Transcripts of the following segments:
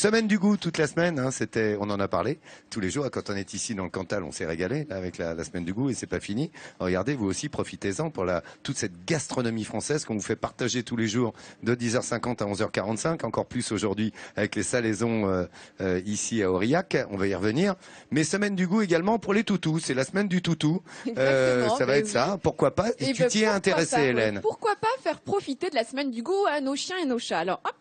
Semaine du goût toute la semaine, hein, on en a parlé tous les jours. Quand on est ici dans le Cantal, on s'est régalé là, avec la semaine du goût et c'est pas fini. Regardez, vous aussi, profitez-en pour toute cette gastronomie française qu'on vous fait partager tous les jours de 10h50 à 11h45, encore plus aujourd'hui avec les salaisons ici à Aurillac. On va y revenir. Mais semaine du goût également pour les toutous. C'est la semaine du toutou. Ça va être ça. Pourquoi pas? Et tu t'y es intéressée, Hélène. Pourquoi pas faire profiter de la semaine du goût à nos chiens et nos chats? Alors, hop.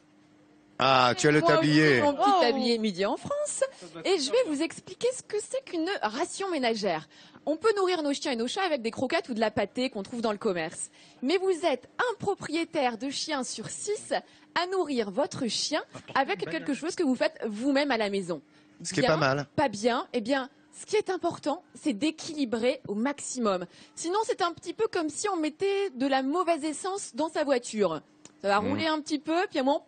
Ah, tu as le tablier. Mon petit tablier midi en France. Et je vais vous expliquer ce que c'est qu'une ration ménagère. On peut nourrir nos chiens et nos chats avec des croquettes ou de la pâtée qu'on trouve dans le commerce. Mais vous êtes un propriétaire de chien sur 6 à nourrir votre chien avec quelque chose que vous faites vous-même à la maison. Ce qui est pas mal. Pas bien, eh bien, ce qui est important, c'est d'équilibrer au maximum. Sinon, c'est un petit peu comme si on mettait de la mauvaise essence dans sa voiture. Ça va rouler un petit peu, puis à un moment,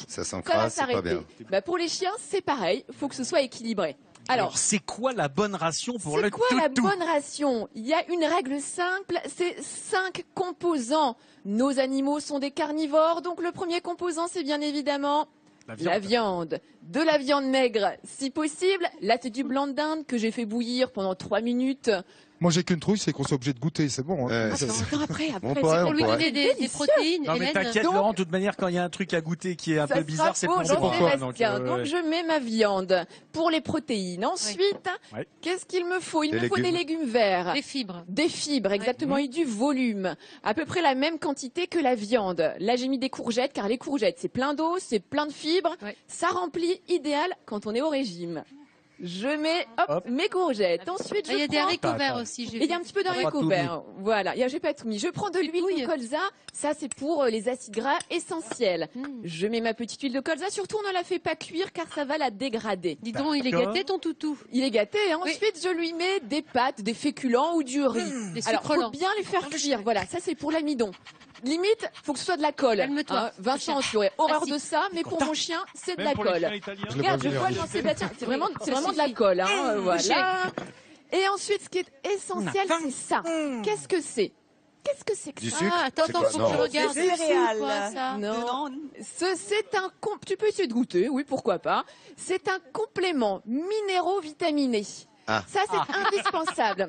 ça s'encrasse, c'est pas bien. Bah pour les chiens, c'est pareil. Il faut que ce soit équilibré. Alors, c'est quoi la bonne ration pour le toutou? C'est quoi la bonne ration? Il y a une règle simple, c'est 5 composants. Nos animaux sont des carnivores, donc le premier composant, c'est bien évidemment la viande. De la viande maigre, si possible. Là, c'est du blanc de dinde que j'ai fait bouillir pendant 3 minutes. Moi, j'ai qu'une trouille, c'est qu'on soit obligé de goûter, c'est bon. Hein. Après, On c'est pourrait, pour on lui pourrait. donner des protéines. Non mais t'inquiète Laurent, de toute manière quand il y a un truc à goûter qui est un peu bizarre, c'est pour pourquoi. Donc je mets ma viande pour les protéines. Ensuite, qu'est-ce qu'il me faut? Il me faut des légumes verts. Des fibres. Des fibres, exactement, et du volume. À peu près la même quantité que la viande. Là, j'ai mis des courgettes, car les courgettes, c'est plein d'eau, c'est plein de fibres. Ça remplit idéal quand on est au régime. Je mets mes courgettes. Ensuite, il y a des haricots verts aussi. Il y a un petit peu d'haricots verts. Voilà. J'ai pas tout mis. Je prends de l'huile de colza. Ça, c'est pour les acides gras essentiels. Je mets ma petite huile de colza. Surtout, on ne la fait pas cuire car ça va la dégrader. Dis donc, il est gâté ton toutou. Il est gâté. Et ensuite, je lui mets des pâtes, des féculents ou du riz. Alors, faut bien les faire cuire. Voilà. Ça, c'est pour l'amidon. Limite, faut que ce soit de la colle. Calme-toi. Vincent, tu aurais horreur de ça, mais pour mon chien, c'est de la colle. Regarde, je vois Jean-Sébastien, c'est vraiment de la colle. Voilà. Et ensuite, ce qui est essentiel, c'est ça. Qu'est-ce que c'est? Qu'est-ce que c'est que du ça? sucre? Attends, faut que je regarde. Des céréales. Ça. Non. C'est un tu peux essayer de goûter, oui, pourquoi pas. C'est un complément minéraux-vitaminé. Ah. Ça, c'est indispensable.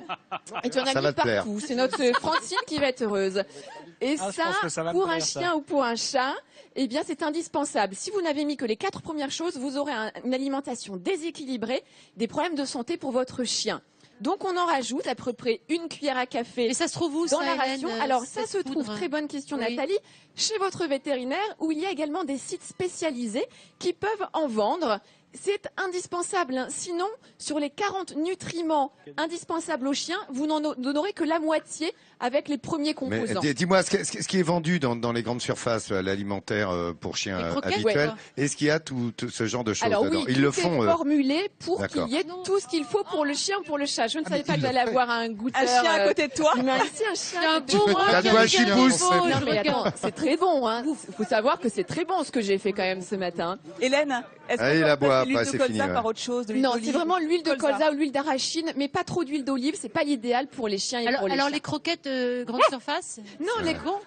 Et tu en as mis partout. C'est notre Francine qui va être heureuse. Et ça pour un chien ou pour un chat, eh bien, c'est indispensable. Si vous n'avez mis que les 4 premières choses, vous aurez une alimentation déséquilibrée, des problèmes de santé pour votre chien. Donc, on en rajoute à peu près 1 cuillère à café. Et ça se trouve où, dans ça, la ration? Hélène, Alors, ça se trouve, très bonne question, Nathalie, chez votre vétérinaire, où il y a également des sites spécialisés qui peuvent en vendre. C'est indispensable. Sinon, sur les 40 nutriments indispensables aux chiens, vous n'en donnerez que la moitié avec les premiers composants. Mais dis-moi, ce qui est vendu dans les grandes surfaces, l'alimentaire pour chiens habituel, est-ce qu'il y a tout ce genre de choses dedans? Oui, ils le font. C'est formulé pour qu'il y ait tout ce qu'il faut pour le chien ou pour le chat. Je ne savais pas que j'allais avoir un goûteur. Un chien à côté de toi. Merci, un chien. Un bon T'as de quoi chipousse. Non, mais attends, c'est très bon. Il faut savoir que c'est très bon ce que j'ai fait quand même ce matin. Hélène, est-ce Allez, qu'on la peut bois, remplacer l'huile c'est de fini, colza par autre chose? Non, c'est vraiment l'huile de colza ou l'huile d'arachide, mais pas trop d'huile d'olive. C'est pas l'idéal pour les chiens et pour les chats. Alors les croquettes grande surface? Non, les cons.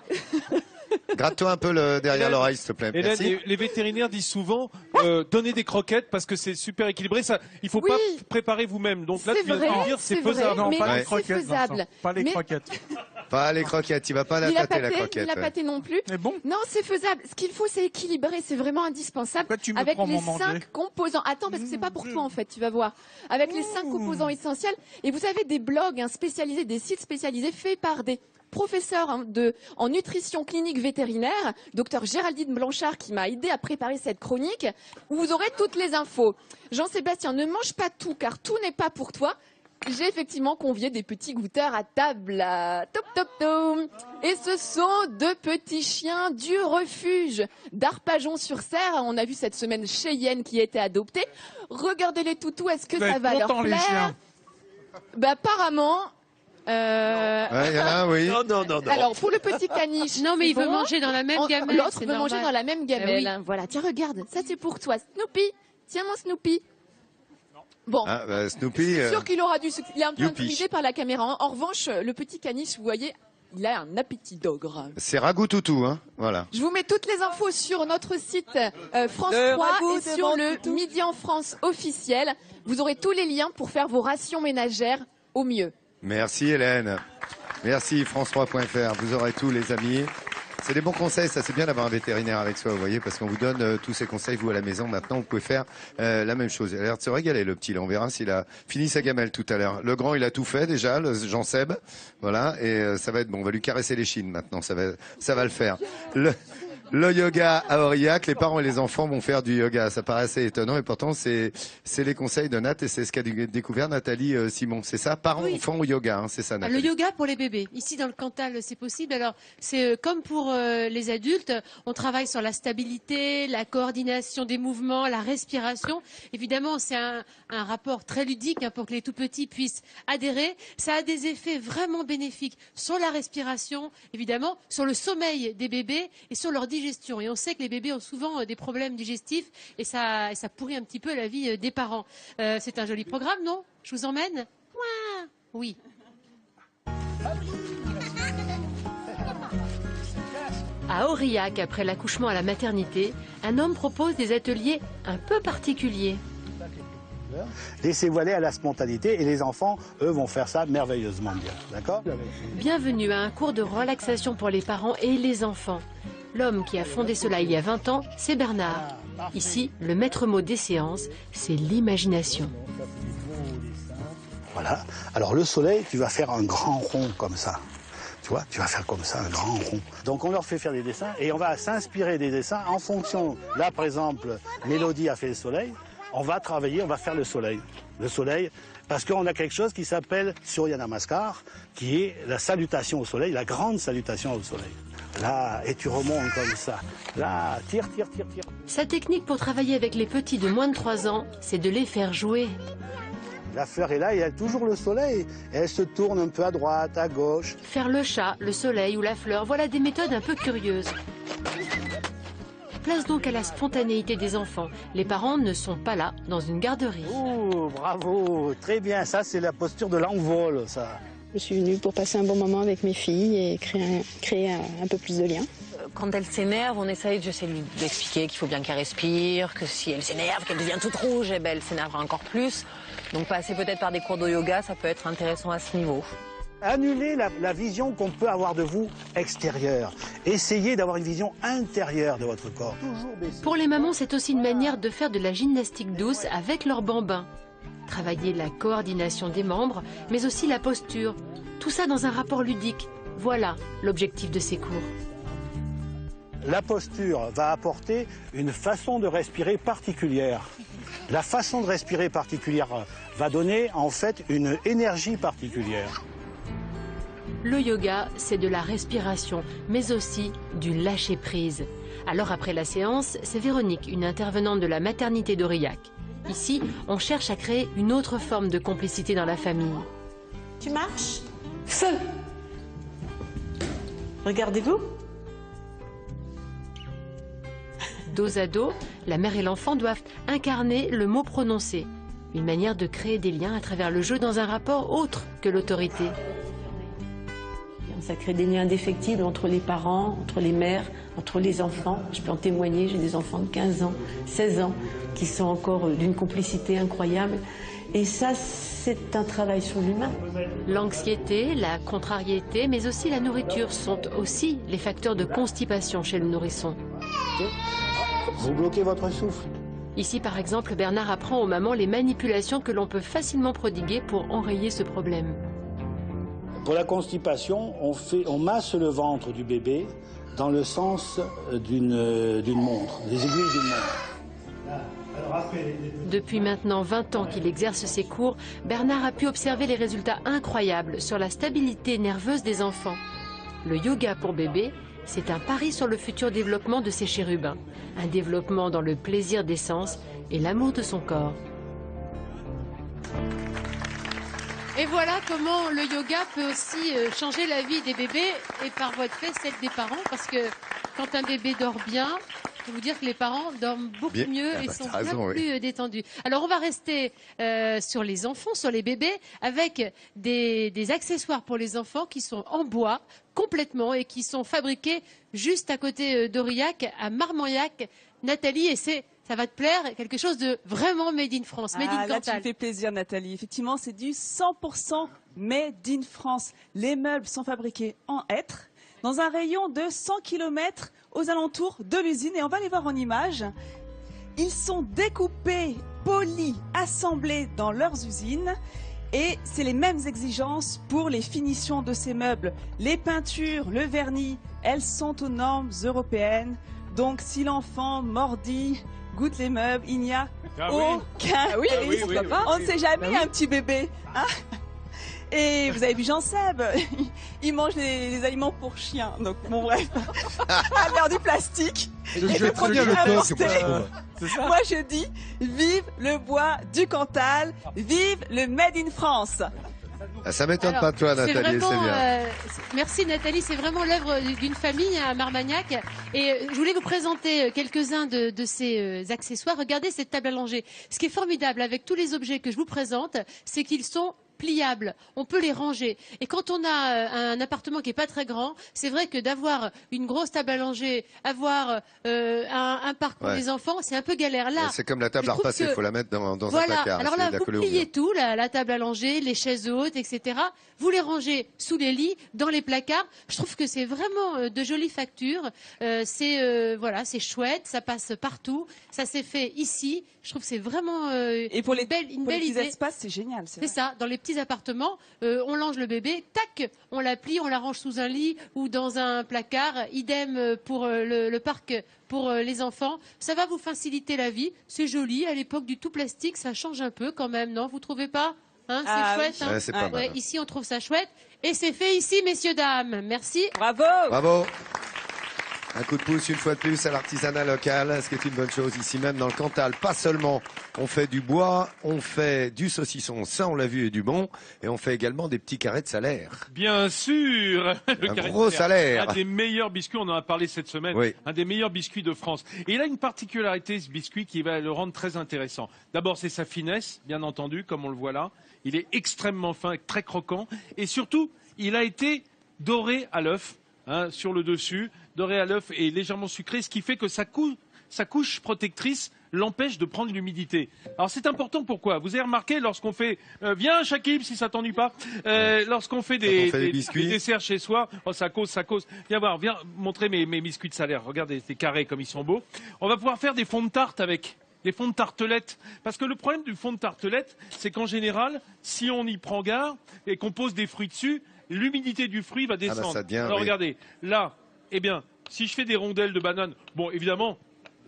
Gratte-toi un peu derrière l'oreille, s'il te plaît. Hélène, Merci. les vétérinaires disent souvent donnez des croquettes parce que c'est super équilibré. Ça, il faut pas préparer vous-même. Donc là, tu viens de dire c'est faisable. Non, mais pas les c'est croquettes. faisable. Vincent. Pas les croquettes. Pas les croquettes, il va pas la tâter la croquette. La pâté non plus. Mais bon. Non, c'est faisable. Ce qu'il faut, c'est équilibrer. C'est vraiment indispensable. Pourquoi tu me avec prends les mon manger 5 composants. Attends, parce que c'est pas pour toi en fait. Tu vas voir. Avec les 5 composants essentiels. Et vous avez des blogs spécialisés, des sites spécialisés faits par des professeur en nutrition clinique vétérinaire, docteur Géraldine Blanchard, qui m'a aidé à préparer cette chronique, où vous aurez toutes les infos. Jean-Sébastien, ne mange pas tout, car tout n'est pas pour toi. J'ai effectivement convié des petits goûteurs à table. Top, top, top. Et ce sont 2 petits chiens du refuge d'Arpajon-sur-Serre. On a vu cette semaine Cheyenne qui a été adoptée. Regardez les toutous, est-ce que ça va leur plaire? Bah, apparemment... Ouais, il y en a un, oui. Non. Alors, pour le petit caniche. Non, mais il veut manger dans la même gamelle. L'autre veut manger dans la même gamelle. Ah oui. Voilà, tiens, regarde, ça c'est pour toi. Snoopy, tiens mon Snoopy. Bon. Ah, bah, Snoopy. Je suis sûr qu'il aura il est un peu youpi. intimidé par la caméra. En revanche, le petit caniche, vous voyez, il a un appétit d'ogre. C'est ragoût toutou, hein. Voilà. Je vous mets toutes les infos sur notre site France Le 3 ragoût et de sur mon le toutou. Midi en France officiel. Vous aurez tous les liens pour faire vos rations ménagères au mieux. Merci Hélène. Merci France3.fr. Vous aurez tous les amis. C'est des bons conseils, ça c'est bien d'avoir un vétérinaire avec soi, vous voyez, parce qu'on vous donne tous ces conseils, vous à la maison. Maintenant, vous pouvez faire la même chose. Il a l'air de se régaler, le petit, là. On verra s'il a fini sa gamelle tout à l'heure. Le grand, il a tout fait déjà, le Jean-Seb. Voilà, et ça va être bon. On va lui caresser les chines maintenant, ça va le faire. Le yoga à Aurillac, les parents et les enfants vont faire du yoga. Ça paraît assez étonnant et pourtant c'est les conseils de Nat et c'est ce qu'a découvert Nathalie Simon. C'est ça, parents, enfants au yoga, hein, c'est ça Le Nathalie. yoga pour les bébés. Ici, dans le Cantal, c'est possible. Alors, c'est comme pour les adultes. On travaille sur la stabilité, la coordination des mouvements, la respiration. Évidemment, c'est un rapport très ludique pour que les tout-petits puissent adhérer. Ça a des effets vraiment bénéfiques sur la respiration, évidemment, sur le sommeil des bébés et sur leur digestion. Et on sait que les bébés ont souvent des problèmes digestifs et ça pourrit un petit peu la vie des parents. C'est un joli programme, non? Je vous emmène? Ouah, oui. À Aurillac, après l'accouchement à la maternité, un homme propose des ateliers un peu particuliers. Laissez-vous aller à la spontanéité et les enfants, eux, vont faire ça merveilleusement bien. D'accord? Bienvenue à un cours de relaxation pour les parents et les enfants. L'homme qui a fondé cela il y a 20 ans, c'est Bernard. Ici, le maître mot des séances, c'est l'imagination. Voilà. Alors le soleil, tu vas faire un grand rond comme ça. Tu vois, tu vas faire comme ça, un grand rond. Donc on leur fait faire des dessins et on va s'inspirer des dessins en fonction. Là, par exemple, Mélodie a fait le soleil. On va travailler, on va faire le soleil. Le soleil, parce qu'on a quelque chose qui s'appelle Surya Namaskar, qui est la salutation au soleil, la grande salutation au soleil. Là, et tu remontes comme ça. Là, tire, tire, tire, tire. Sa technique pour travailler avec les petits de moins de 3 ans, c'est de les faire jouer. La fleur est là et elle a toujours le soleil. Et elle se tourne un peu à droite, à gauche. Faire le chat, le soleil ou la fleur, voilà des méthodes un peu curieuses. Place donc à la spontanéité des enfants. Les parents ne sont pas là dans une garderie. Oh, bravo, très bien. Ça, c'est la posture de l'envol, ça. Je suis venue pour passer un bon moment avec mes filles et créer un peu plus de liens. Quand elle s'énerve, j'essaie de lui expliquer qu'il faut bien qu'elle respire, que si elle s'énerve, qu'elle devient toute rouge, eh ben, elle s'énervera encore plus. Donc passer peut-être par des cours de yoga, ça peut être intéressant à ce niveau. Annulez la vision qu'on peut avoir de vous extérieure. Essayez d'avoir une vision intérieure de votre corps. Pour les mamans, c'est aussi une manière de faire de la gymnastique douce avec leurs bambins. Travailler la coordination des membres, mais aussi la posture. Tout ça dans un rapport ludique. Voilà l'objectif de ces cours. La posture va apporter une façon de respirer particulière. La façon de respirer particulière va donner en fait une énergie particulière. Le yoga, c'est de la respiration, mais aussi du lâcher-prise. Alors après la séance, c'est Véronique, une intervenante de la maternité d'Aurillac. Ici, on cherche à créer une autre forme de complicité dans la famille. Tu marches? Feu! Regardez-vous. Dos à dos, la mère et l'enfant doivent incarner le mot prononcé. Une manière de créer des liens à travers le jeu dans un rapport autre que l'autorité. Ça crée des liens indéfectibles entre les parents, entre les mères, entre les enfants. Je peux en témoigner, j'ai des enfants de 15 ans, 16 ans, qui sont encore d'une complicité incroyable. Et ça, c'est un travail sur l'humain. L'anxiété, la contrariété, mais aussi la nourriture sont aussi les facteurs de constipation chez le nourrisson. Vous bloquez votre souffle. Ici, par exemple, Bernard apprend aux mamans les manipulations que l'on peut facilement prodiguer pour enrayer ce problème. Pour la constipation, on masse le ventre du bébé dans le sens d'une montre, des aiguilles d'une montre. Depuis maintenant 20 ans qu'il exerce ses cours, Bernard a pu observer les résultats incroyables sur la stabilité nerveuse des enfants. Le yoga pour bébé, c'est un pari sur le futur développement de ces chérubins. Un développement dans le plaisir des sens et l'amour de son corps. Et voilà comment le yoga peut aussi changer la vie des bébés et par voie de fait celle des parents, parce que quand un bébé dort bien, je peux vous dire que les parents dorment beaucoup Bien. mieux Ah et bah, sont t'as raison, bien plus détendus. Alors on va rester sur les enfants, sur les bébés, avec des accessoires pour les enfants qui sont en bois complètement et qui sont fabriqués juste à côté d'Aurillac, à Marmagnac. Nathalie, et ça va te plaire, quelque chose de vraiment made in France, made in Là, tu me Cantal. fais plaisir, Nathalie. Effectivement, c'est du 100% made in France. Les meubles sont fabriqués en hêtre, dans un rayon de 100 km aux alentours de l'usine. Et on va les voir en images. Ils sont découpés, polis, assemblés dans leurs usines. Et c'est les mêmes exigences pour les finitions de ces meubles. Les peintures, le vernis, elles sont aux normes européennes. Donc si l'enfant mordit, goûte les meubles, il n'y a aucun risque. On ne sait jamais un petit bébé. Hein. Et vous avez vu Jean-Seb, il mange les aliments pour chiens. Donc bon bref, à l'heure du plastique. Je vais très bien le coq, moi, je trouve. Moi je dis, vive le bois du Cantal, vive le Made in France. Ça m'étonne pas de toi, Nathalie, c'est bien. Merci Nathalie, c'est vraiment l'œuvre d'une famille à Marmagnac. Et je voulais vous présenter quelques-uns de ces accessoires. Regardez cette table allongée. Ce qui est formidable avec tous les objets que je vous présente, c'est qu'ils sont pliables, on peut les ranger. Et quand on a un appartement qui n'est pas très grand, c'est vrai que d'avoir une grosse table allongée, avoir un parc pour les enfants, c'est un peu galère. Là, c'est comme la table à repasser, il faut la mettre dans un placard. Alors là, vous pliez tout, la table allongée, les chaises hautes, etc. Vous les rangez sous les lits, dans les placards. Je trouve que c'est vraiment de jolies factures. C'est chouette, ça passe partout. Ça s'est fait ici. Je trouve que c'est vraiment et pour une belle petits idée. espaces, c'est génial. C'est ça, dans les petits appartements, on lange le bébé, tac, on la plie, on la range sous un lit ou dans un placard. Idem pour le parc pour les enfants. Ça va vous faciliter la vie. C'est joli. À l'époque du tout plastique, ça change un peu quand même, non? Vous trouvez pas? Hein, c'est chouette. Oui. Hein, c'est pas mal. ici, on trouve ça chouette. Et c'est fait ici, messieurs, dames. Merci. Bravo. Bravo. Un coup de pouce une fois de plus à l'artisanat local, ce qui est une bonne chose ici même dans le Cantal. Pas seulement on fait du bois, on fait du saucisson, ça on l'a vu, et du bon, et on fait également des petits carrés de salaire. Bien sûr. Un gros salaire. Un des meilleurs biscuits, on en a parlé cette semaine, un des meilleurs biscuits de France. Et il a une particularité, ce biscuit, qui va le rendre très intéressant. D'abord, c'est sa finesse, bien entendu, comme on le voit là. Il est extrêmement fin, très croquant. Et surtout, il a été doré à l'œuf, sur le dessus, doré à l'œuf et légèrement sucré, ce qui fait que sa couche protectrice l'empêche de prendre l'humidité. Alors c'est important, pourquoi? Vous avez remarqué, lorsqu'on fait... viens Shakib, si ça t'ennuie pas. Lorsqu'on fait des desserts chez soi, ça cause. Viens voir, viens montrer mes biscuits de salaire. Regardez, ces carrés comme ils sont beaux. On va pouvoir faire des fonds de tarte avec. Des fonds de tartelette. Parce que le problème du fond de tartelette, c'est qu'en général, si on y prend garde et qu'on pose des fruits dessus, l'humidité du fruit va descendre. Alors regardez, là, eh bien, si je fais des rondelles de banane, bon, évidemment,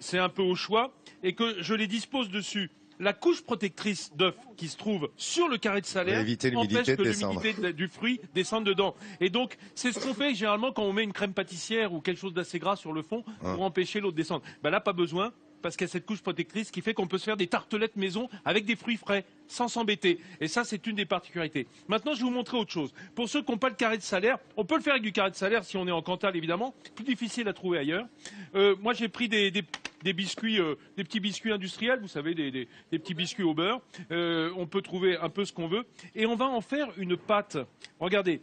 c'est un peu au choix, et que je les dispose dessus, la couche protectrice d'œuf qui se trouve sur le carré de salaire empêche que l'humidité du fruit descende dedans. Et donc, c'est ce qu'on fait généralement quand on met une crème pâtissière ou quelque chose d'assez gras sur le fond pour empêcher l'eau de descendre. Ben là, pas besoin, parce qu'il y a cette couche protectrice qui fait qu'on peut se faire des tartelettes maison avec des fruits frais, sans s'embêter. Et ça, c'est une des particularités. Maintenant, je vais vous montrer autre chose. Pour ceux qui n'ont pas le carré de salaire, on peut le faire avec du carré de salaire si on est en Cantal, évidemment. Plus difficile à trouver ailleurs. Moi, j'ai pris des biscuits, des petits biscuits industriels, vous savez, des petits biscuits au beurre. On peut trouver un peu ce qu'on veut. Et on va en faire une pâte. Regardez.